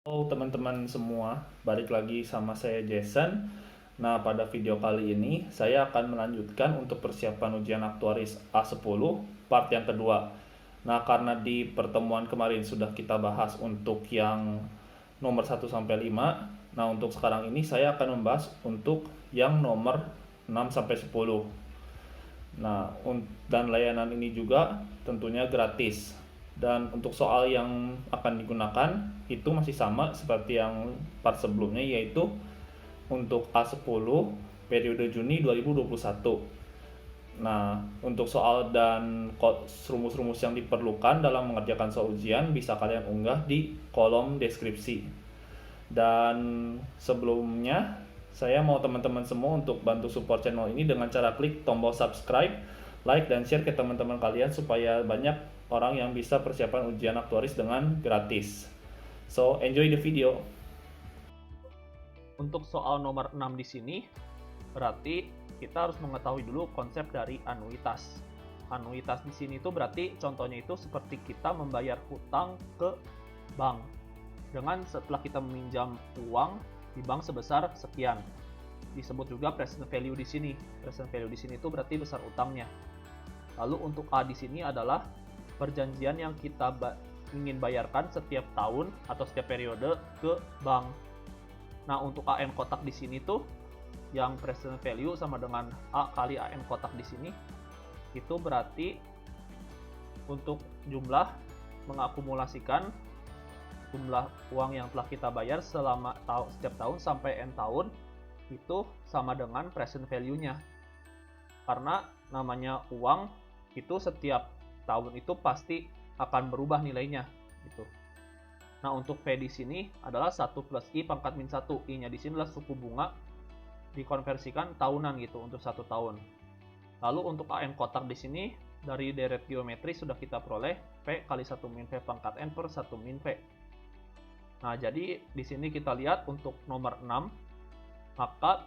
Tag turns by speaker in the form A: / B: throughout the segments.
A: Halo teman-teman semua, balik lagi sama saya Jason. Nah, pada video kali ini saya akan melanjutkan untuk persiapan ujian aktuaris A10 part yang kedua. Nah, karena di pertemuan kemarin sudah kita bahas untuk yang nomor 1 sampai 5. Nah, untuk sekarang ini saya akan membahas untuk yang nomor 6 sampai 10. Nah, dan layanan ini juga tentunya gratis. Dan untuk soal yang akan digunakan itu masih sama seperti yang part sebelumnya, yaitu untuk A10 periode Juni 2021. Nah, untuk soal dan rumus-rumus yang diperlukan dalam mengerjakan soal ujian bisa kalian unggah di kolom deskripsi. Dan sebelumnya, saya mau teman-teman semua untuk bantu support channel ini dengan cara klik tombol subscribe, like, dan share ke teman-teman kalian supaya banyak orang yang bisa persiapan ujian aktuaris dengan gratis. So, enjoy the video.
B: Untuk soal nomor 6 di sini, berarti kita harus mengetahui dulu konsep dari anuitas. Anuitas di sini itu berarti contohnya itu seperti kita membayar hutang ke bank. Dengan setelah kita meminjam uang di bank sebesar sekian. Disebut juga present value di sini. Present value di sini itu berarti besar utangnya. Lalu untuk A di sini adalah perjanjian yang kita ingin bayarkan setiap tahun atau setiap periode ke bank. Nah, untuk AN kotak di sini tuh yang present value sama dengan A kali AN kotak di sini itu berarti untuk jumlah mengakumulasikan jumlah uang yang telah kita bayar selama setiap tahun sampai N tahun itu sama dengan present value-nya. Karena namanya uang itu setiap tahun itu pasti akan berubah nilainya gitu. Nah, untuk P di sini adalah 1 plus I pangkat min 1. I-nya di sini adalah suku bunga dikonversikan tahunan gitu untuk 1 tahun. Lalu untuk AN kotak di sini dari deret geometri sudah kita peroleh P kali 1 min P pangkat N per 1 min P. Nah, jadi di sini kita lihat untuk nomor 6, maka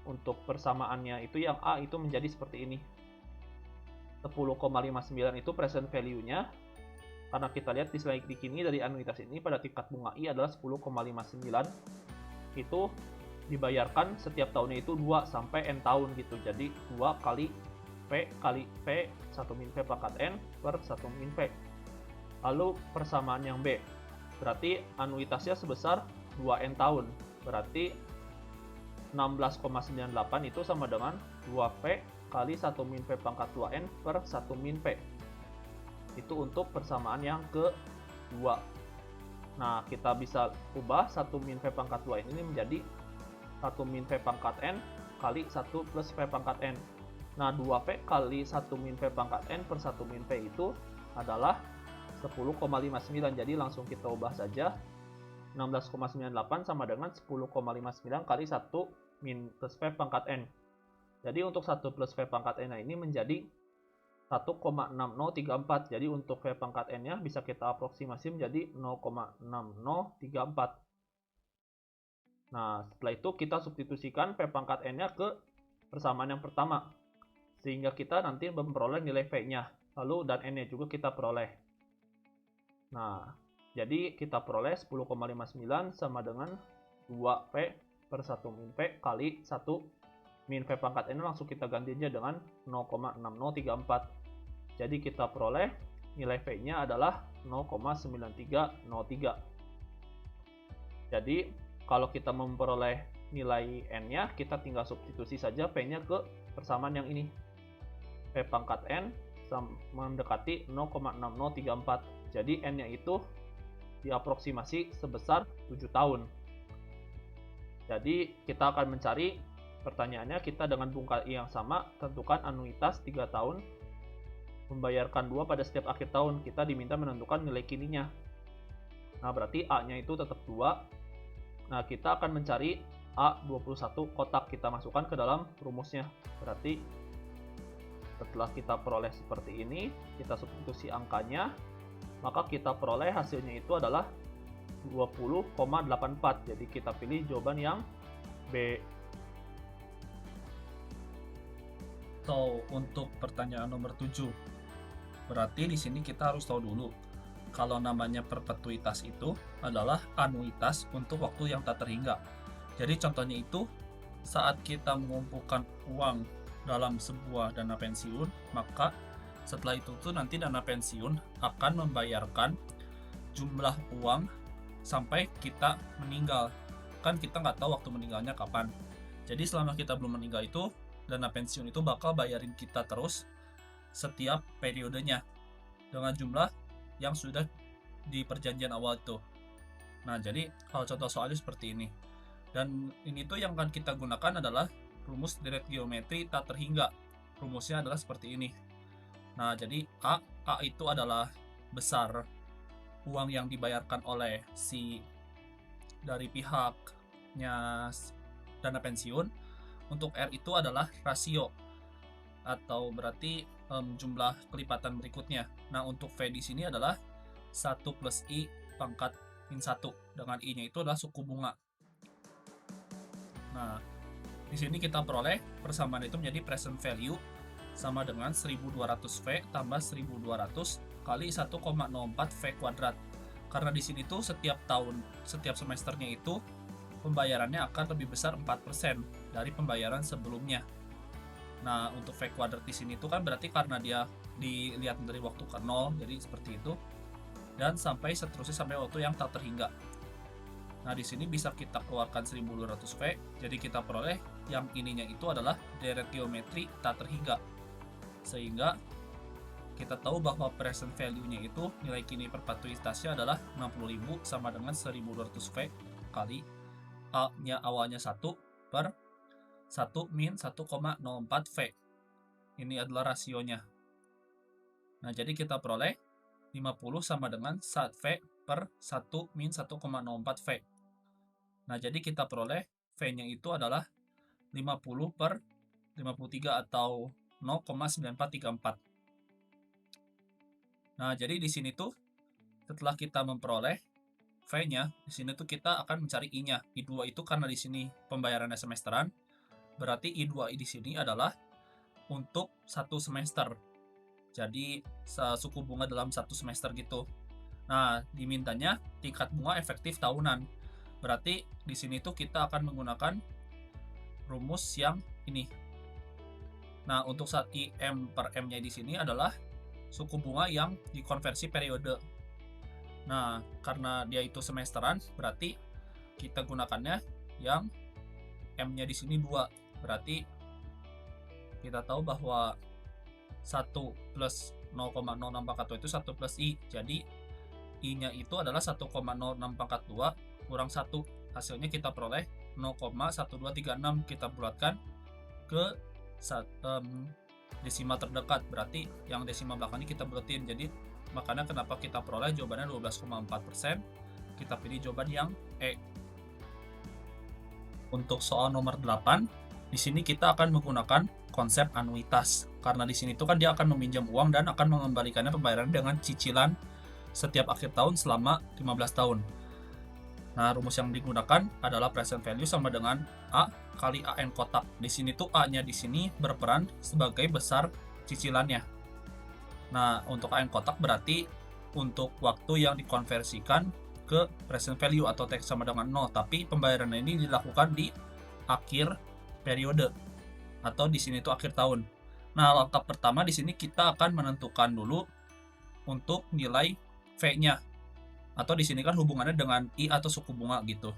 B: untuk persamaannya itu yang A itu menjadi seperti ini. 10,59 itu present value-nya. Karena kita lihat di slide di sini dari anuitas ini pada tingkat bunga I adalah 10,59. Itu dibayarkan setiap tahunnya itu 2 sampai N tahun gitu. Jadi 2 kali P kali P 1 min P pangkat N per 1 min P. Lalu persamaan yang B. Berarti anuitasnya sebesar 2N tahun. Berarti 16,98 itu sama dengan 2P kali 1 min P pangkat 2N per 1 min P. Itu untuk persamaan yang kedua. Nah, kita bisa ubah 1 min P pangkat 2N ini menjadi 1 min P pangkat N kali 1 plus P pangkat N. Nah, 2P kali 1 min P pangkat N per 1 min P itu adalah 10,59. Jadi langsung kita ubah saja. 16,98 sama dengan 10,59 kali 1 min plus P pangkat N. Jadi untuk 1 plus P pangkat N ini menjadi 1,6034. Jadi untuk V pangkat N-nya bisa kita aproksimasi menjadi 0,6034. Nah, setelah itu kita substitusikan P pangkat N-nya ke persamaan yang pertama. Sehingga kita nanti memperoleh nilai V-nya. Lalu dan N-nya juga kita peroleh. Nah, jadi kita peroleh 10,59 sama dengan 2P per 1 min P kali 1 min V pangkat N langsung kita ganti aja dengan 0,6034. Jadi kita peroleh nilai V-nya adalah 0,9303. Jadi kalau kita memperoleh nilai N-nya, kita tinggal substitusi saja P-nya ke persamaan yang ini. P pangkat N mendekati 0,6034. Jadi N-nya itu diaproksimasi sebesar 7 tahun. Jadi kita akan mencari pertanyaannya, kita dengan bungkal I yang sama tentukan anuitas 3 tahun membayarkan 2 pada setiap akhir tahun. Kita diminta menentukan nilai kininya. Nah, berarti A-nya itu tetap 2. Nah, kita akan mencari A21 kotak, kita masukkan ke dalam rumusnya. Berarti setelah kita peroleh seperti ini, kita substitusi angkanya, maka kita peroleh hasilnya itu adalah 20,84. Jadi kita pilih jawaban yang B.
A: So, untuk pertanyaan nomor 7. Berarti di sini kita harus tahu dulu kalau namanya perpetuitas itu adalah anuitas untuk waktu yang tak terhingga. Jadi contohnya itu saat kita mengumpulkan uang dalam sebuah dana pensiun, maka setelah itu tuh nanti dana pensiun akan membayarkan jumlah uang sampai kita meninggal. Kan kita nggak tahu waktu meninggalnya kapan. Jadi selama kita belum meninggal itu, dana pensiun itu bakal bayarin kita terus setiap periodenya dengan jumlah yang sudah di perjanjian awal itu. Nah, jadi kalau contoh soalnya seperti ini. Dan ini tuh yang akan kita gunakan adalah rumus deret geometri tak terhingga. Rumusnya adalah seperti ini. Nah, jadi A itu adalah besar uang yang dibayarkan oleh si dari pihaknya dana pensiun. Untuk R itu adalah rasio atau berarti jumlah kelipatan berikutnya. Nah, untuk V di sini adalah 1 plus I pangkat min 1, dengan I-nya itu adalah suku bunga. Nah, di sini kita peroleh persamaan itu menjadi present value sama dengan 1200V tambah 1200 kali 1,04 V kuadrat. Karena di sini tuh setiap tahun, setiap semesternya itu pembayarannya akan lebih besar 4% dari pembayaran sebelumnya. Nah, untuk V kuadrat di sini tuh kan berarti karena dia dilihat dari waktu ke 0, jadi seperti itu. Dan sampai seterusnya sampai waktu yang tak terhingga. Nah, di sini bisa kita keluarkan 1200V, jadi kita peroleh yang ininya itu adalah deret geometri tak terhingga. Sehingga kita tahu bahwa present value-nya itu nilai kini perpetuitasnya adalah 60.000 sama dengan 1200V kali A-nya awalnya 1 per 1 min 1,04V. Ini adalah rasionya. Nah, jadi kita peroleh 50 sama dengan 1V per 1 min 1,04V. Nah, jadi kita peroleh V-nya itu adalah 50 per 53 atau 0,9434. Nah, jadi di sini tuh setelah kita memperoleh V-nya, di sini tuh kita akan mencari I-nya. I2 itu karena di sini pembayarannya semesteran, berarti I2 di sini adalah untuk 1 semester. Jadi suku bunga dalam 1 semester gitu. Nah, dimintanya tingkat bunga efektif tahunan. Berarti di sini tuh kita akan menggunakan rumus yang ini. Nah, untuk saat IM per M-nya di sini adalah suku bunga yang dikonversi periode. Nah, karena dia itu semesteran, berarti kita gunakannya yang M-nya di sini 2. Berarti kita tahu bahwa 1 plus 0,06 pangkat 2 itu 1 plus I. Jadi I-nya itu adalah 1,06 pangkat 2 kurang 1. Hasilnya kita peroleh 0,1236. Kita bulatkan ke desimal terdekat. Berarti yang desimal belakang ini kita bulatin. Jadi makanya kenapa kita peroleh jawabannya 12,4%. Kita pilih jawaban yang E. Untuk soal nomor 8, di sini kita akan menggunakan konsep anuitas. Karena di sini tuh kan dia akan meminjam uang dan akan mengembalikannya pembayaran dengan cicilan setiap akhir tahun selama 15 tahun. Nah, rumus yang digunakan adalah present value sama dengan A kali AN kotak. Di sini tuh A-nya di sini berperan sebagai besar cicilannya. Nah, untuk AN kotak berarti untuk waktu yang dikonversikan ke present value atau T sama dengan 0, tapi pembayaran ini dilakukan di akhir periode atau di sini tuh akhir tahun. Nah, langkah pertama di sini kita akan menentukan dulu untuk nilai V-nya. Atau di sini kan hubungannya dengan I atau suku bunga gitu.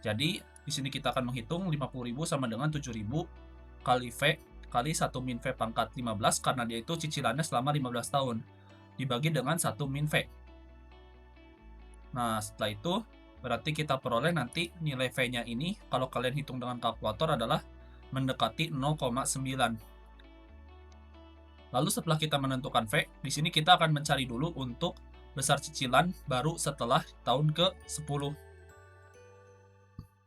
A: Jadi di sini kita akan menghitung 50.000 sama dengan 7.000 kali V kali 1 min V pangkat 15 karena dia itu cicilannya selama 15 tahun dibagi dengan 1 min V. Nah, setelah itu berarti kita peroleh nanti nilai V-nya ini kalau kalian hitung dengan kalkulator adalah mendekati 0,9. Lalu setelah kita menentukan V, di sini kita akan mencari dulu untuk besar cicilan baru setelah tahun ke-10.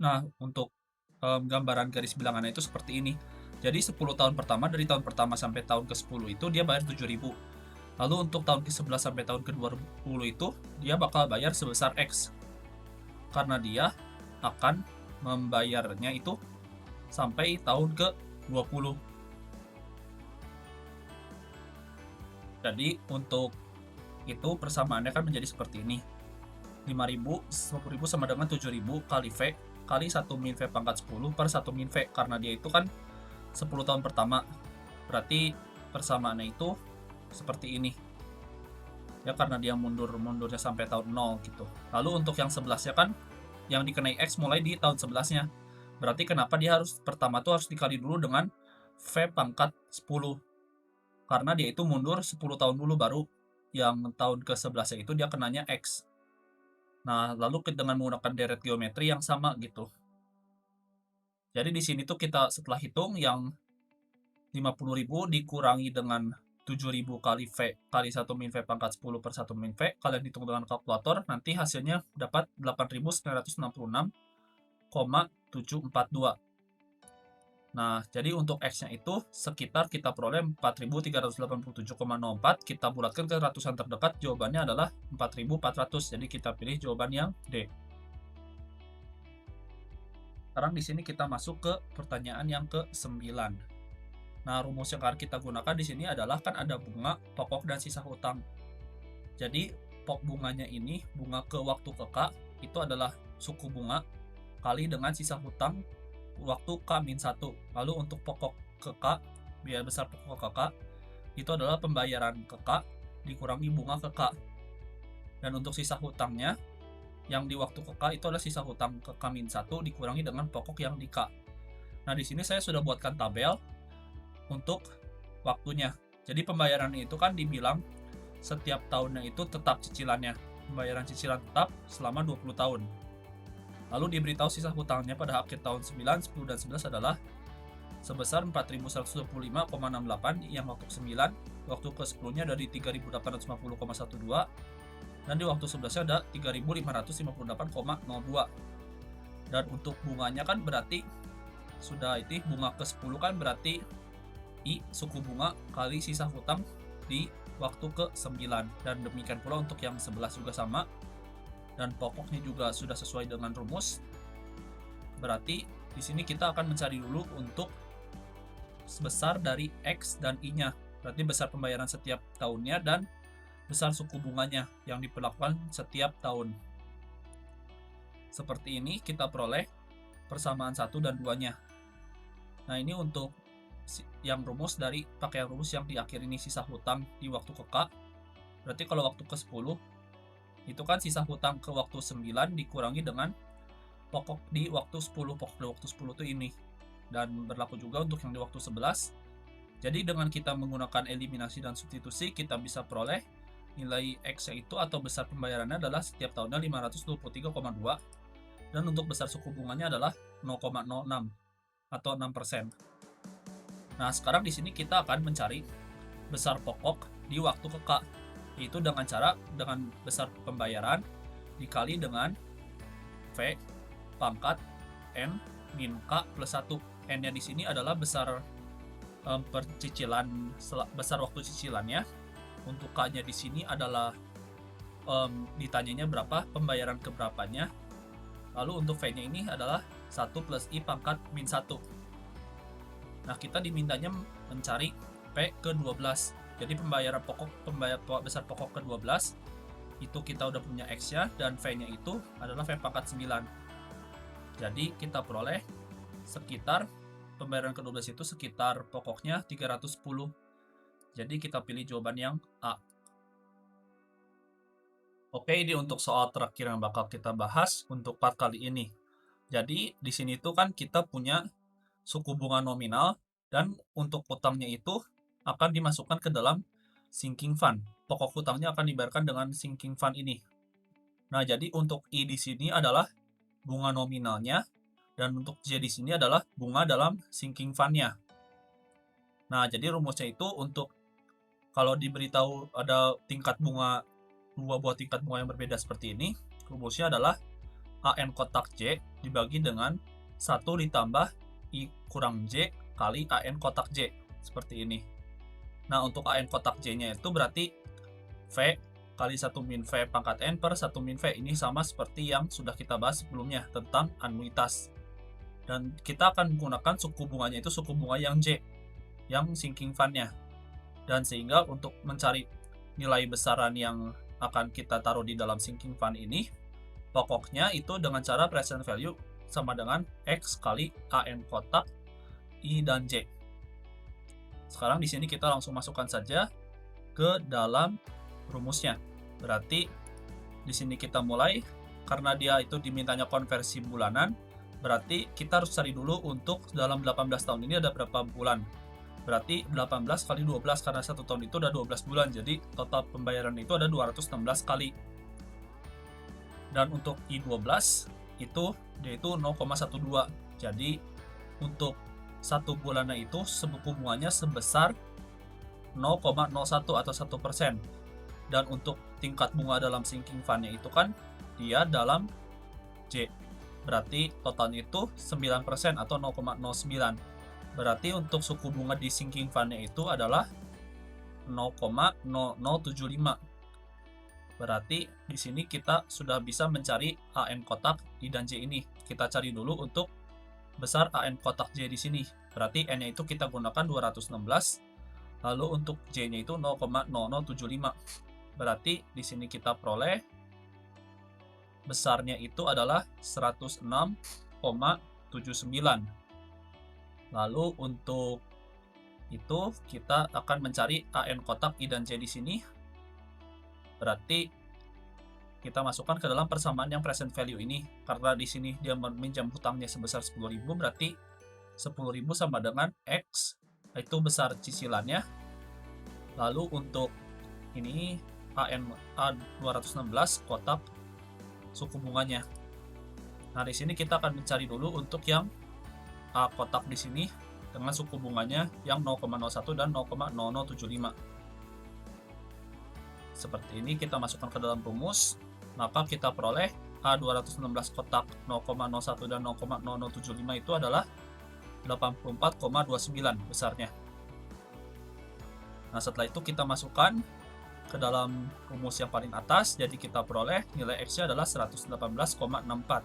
A: Nah, untuk gambaran garis bilangannya itu seperti ini. Jadi 10 tahun pertama, dari tahun pertama sampai tahun ke-10 itu dia bayar 7.000. Lalu untuk tahun ke-11 sampai tahun ke-20 itu dia bakal bayar sebesar X. Karena dia akan membayarnya itu sampai tahun ke-20. Jadi untuk itu persamaannya kan menjadi seperti ini. 5.000, 10.000 sama dengan 7.000 kali V kali 1 min V pangkat 10 per 1 min V, karena dia itu kan 10 tahun pertama. Berarti persamaannya itu seperti ini. Ya, karena dia mundurnya sampai tahun 0 gitu. Lalu untuk yang 11-nya kan yang dikenai X mulai di tahun 11-nya. Berarti kenapa dia pertama tuh harus dikali dulu dengan V pangkat 10. Karena dia itu mundur 10 tahun dulu, baru yang tahun ke-11-nya itu dia kenanya X. Nah, lalu dengan menggunakan deret geometri yang sama gitu. Jadi di sini tuh kita setelah hitung yang 50.000 dikurangi dengan 7.000 kali V kali 1 min V pangkat 10 per 1 min V, kalian hitung dengan kalkulator, nanti hasilnya dapat 8.966,742. Nah, jadi untuk X-nya itu sekitar kita peroleh 4.387,04, kita bulatkan ke ratusan terdekat, jawabannya adalah 4.400, jadi kita pilih jawaban yang D. Sekarang di sini kita masuk ke pertanyaan yang ke-9. Nah, rumus yang akan kita gunakan di sini adalah kan ada bunga, pokok, dan sisa hutang. Jadi, bunganya ini, bunga ke waktu ke K, itu adalah suku bunga kali dengan sisa hutang waktu K-1. Lalu untuk pokok ke K, biaya besar pokok ke K, itu adalah pembayaran ke K dikurangi bunga ke K. Dan untuk sisa hutangnya, yang di waktu ke K itu adalah sisa hutang ke K-1 dikurangi dengan pokok yang di K. Nah, di sini saya sudah buatkan tabel untuk waktunya. Jadi pembayaran itu kan dibilang setiap tahunnya itu tetap cicilannya. Pembayaran cicilan tetap selama 20 tahun. Lalu diberitahu sisa hutangnya pada akhir tahun 9, 10, dan 11 adalah sebesar 4.125,68 yang waktu ke-9, waktu ke-10-nya dari 3.850,12, dan di waktu 11-nya ada 3.558,02. Dan untuk bunganya kan berarti sudah itu bunga ke-10 kan berarti I suku bunga kali sisa hutang di waktu ke-9, dan demikian pula untuk yang 11 juga sama, dan pokoknya juga sudah sesuai dengan rumus. Berarti di sini kita akan mencari dulu untuk besar dari X dan I-nya, berarti besar pembayaran setiap tahunnya dan besar suku bunganya yang diperlakukan setiap tahun. Seperti ini kita peroleh persamaan 1 dan 2-nya. Nah, ini untuk yang rumus dari pakai rumus yang di akhir ini, sisa hutang di waktu ke K. Berarti kalau waktu ke 10 itu kan sisa hutang ke waktu 9 dikurangi dengan pokok di waktu 10. Pokok di waktu 10 itu ini. Dan berlaku juga untuk yang di waktu 11. Jadi dengan kita menggunakan eliminasi dan substitusi, kita bisa peroleh nilai X itu atau besar pembayarannya adalah setiap tahunnya 523,2, dan untuk besar suku bunganya adalah 0,06 atau 6%. Nah, sekarang di sini kita akan mencari besar pokok di waktu ke K, yaitu dengan cara dengan besar pembayaran dikali dengan V pangkat N min K plus 1. N-nya di sini adalah besar percicilan, besar waktu cicilannya. Untuk K-nya di sini adalah ditanyanya berapa pembayaran keberapanya. Lalu untuk V-nya ini adalah 1 plus I pangkat min 1. Nah, kita dimintanya mencari P ke-12. Jadi pembayaran besar pokok ke-12 itu kita udah punya X-nya, dan V-nya itu adalah V pangkat 9. Jadi kita peroleh sekitar pembayaran ke-12 itu sekitar pokoknya 310. Jadi kita pilih jawaban yang A. Oke, ini untuk soal terakhir yang bakal kita bahas untuk part kali ini. Jadi di sini tuh kan kita punya suku bunga nominal, dan untuk utangnya itu akan dimasukkan ke dalam sinking fund. Pokok hutangnya akan dibayarkan dengan sinking fund ini. Nah, jadi untuk I di sini adalah bunga nominalnya, dan untuk J di sini adalah bunga dalam sinking fund-nya. Nah, jadi rumusnya itu untuk kalau diberitahu ada tingkat bunga, dua buah tingkat bunga yang berbeda seperti ini, rumusnya adalah AN kotak J dibagi dengan 1 ditambah I kurang J kali AN kotak J, seperti ini. Nah, untuk AN kotak J-nya itu berarti V kali 1 min V pangkat N per 1 min V. Ini sama seperti yang sudah kita bahas sebelumnya tentang anuitas. Dan kita akan menggunakan suku bunganya itu suku bunga yang J, yang sinking fund-nya. Dan sehingga untuk mencari nilai besaran yang akan kita taruh di dalam sinking fund ini, pokoknya itu dengan cara present value sama dengan X kali AN kotak I dan J. Sekarang di sini kita langsung masukkan saja ke dalam rumusnya. Berarti di sini kita mulai, karena dia itu dimintanya konversi bulanan, berarti kita harus cari dulu untuk dalam 18 tahun ini ada berapa bulan. Berarti 18 kali 12, karena 1 tahun itu ada 12 bulan, jadi total pembayaran itu ada 216 kali. Dan untuk I12 itu dia itu 0,12. Jadi untuk 1 bulannya itu suku bunganya sebesar 0,01 atau 1%. Dan untuk tingkat bunga dalam sinking fund-nya itu kan dia dalam J. Berarti totalnya itu 9% atau 0,09. Berarti untuk suku bunga di sinking fund-nya itu adalah 0,0075. Berarti di sini kita sudah bisa mencari AN kotak I dan J ini. Kita cari dulu untuk besar AN kotak J di sini. Berarti N-nya itu kita gunakan 216. Lalu untuk J-nya itu 0,0075. Berarti di sini kita peroleh besarnya itu adalah 106,79. Lalu untuk itu kita akan mencari AN kotak I dan J di sini. Berarti kita masukkan ke dalam persamaan yang present value ini. Karena di sini dia meminjam hutangnya sebesar 10.000, berarti 10.000 sama dengan X, itu besar cicilannya. Lalu untuk ini AN A216 kotak suku bunganya. Nah, di sini kita akan mencari dulu untuk yang A kotak di sini dengan suku bunganya yang 0,01 dan 0,0075. Seperti ini kita masukkan ke dalam rumus, maka kita peroleh A216 kotak 0,01 dan 0,0075 itu adalah 84,29 besarnya. Nah, setelah itu kita masukkan ke dalam rumus yang paling atas, jadi kita peroleh nilai X-nya adalah 118,64.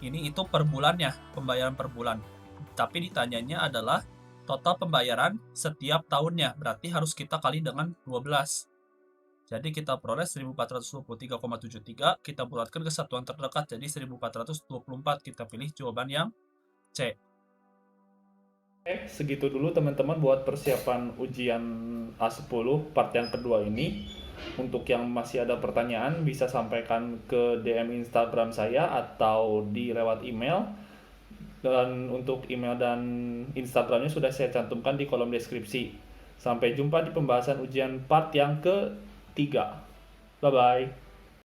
A: Ini itu per bulannya, pembayaran per bulan. Tapi ditanyanya adalah total pembayaran setiap tahunnya, berarti harus kita kali dengan 12. Jadi kita peroleh 1423,73, kita bulatkan ke satuan terdekat, jadi 1424, kita pilih jawaban yang C. Segitu dulu teman-teman buat persiapan ujian A10 part yang kedua ini. Untuk yang masih ada pertanyaan bisa sampaikan ke DM Instagram saya atau di lewat email. Dan untuk email dan Instagramnya sudah saya cantumkan di kolom deskripsi. Sampai jumpa di pembahasan ujian part yang ketiga. Bye-bye.